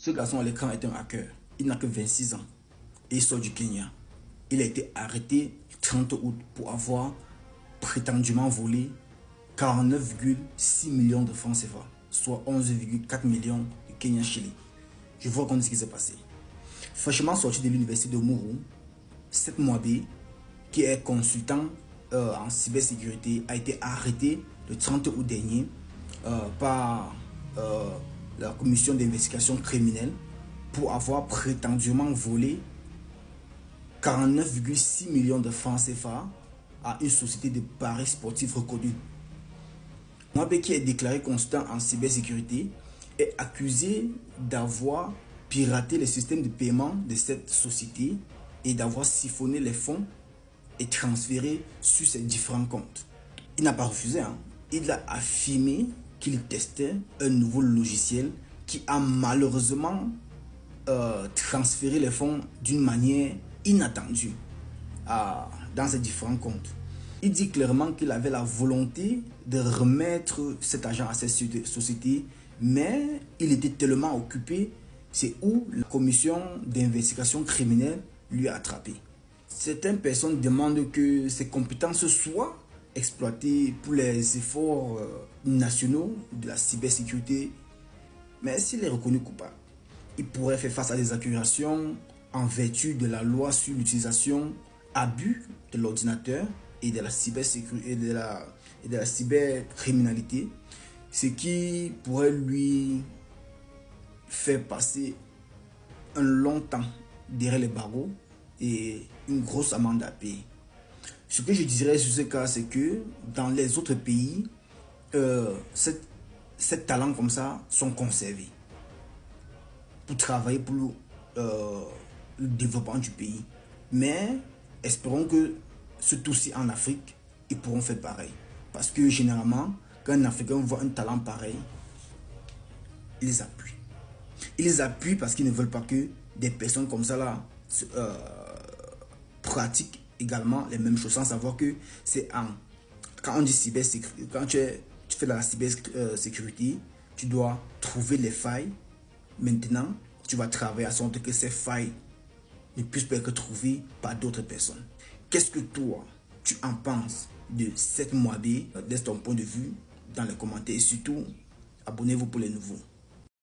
Ce garçon à l'écran est un hacker. Il n'a que 26 ans et il sort du Kenya. Il a été arrêté le 30 août pour avoir prétendument volé 49,6 millions de francs CFA, soit 11,4 millions de Kenya shillings. Je vous raconte ce qui s'est passé. Fraîchement sorti de l'université de Muru, Seth Moabe, qui est consultant en cybersécurité, a été arrêté le 30 août dernier par la commission d'investigation criminelle pour avoir prétendument volé 49,6 millions de francs CFA à une société de paris sportifs reconnue. Moabe, qui est déclaré consultant en cybersécurité, est accusé d'avoir piraté les systèmes de paiement de cette société et d'avoir siphonné les fonds et transféré sur ses différents comptes. Il n'a pas refusé, hein. Il a affirmé qu'il testait un nouveau logiciel qui a malheureusement transféré les fonds d'une manière inattendue dans ses différents comptes. Il dit clairement qu'il avait la volonté de remettre cet argent à cette société, mais il était tellement occupé, c'est où la commission d'investigation criminelle lui a attrapé. Certaines personnes demandent que ses compétences soient exploitées pour les efforts nationaux de la cybersécurité, mais s'il est reconnu coupable, il pourrait faire face à des accusations en vertu de la loi sur l'utilisation, abus de l'ordinateur et de la cybersécurité et de la cybercriminalité, ce qui pourrait lui faire passer un long temps derrière les barreaux et une grosse amende à payer. Ce que je dirais sur ce cas, c'est que dans les autres pays, ces talents comme ça sont conservés pour travailler pour le développement du pays. Mais espérons que, surtout aussi en Afrique, ils pourront faire pareil. Parce que généralement, quand un Africain voit un talent pareil, ils les appuient. Ils les appuient parce qu'ils ne veulent pas que des personnes comme ça là pratiquent également les mêmes choses, sans savoir que c'est quand on dit cybersécurité, quand tu fais de la cybersécurité, tu dois trouver les failles. Maintenant, tu vas travailler à sorte que ces failles ne puissent pas être trouvées par d'autres personnes. Qu'est-ce que toi, tu en penses de Seth Moabe? Laisse ton point de vue dans les commentaires et surtout, abonnez-vous pour les nouveaux.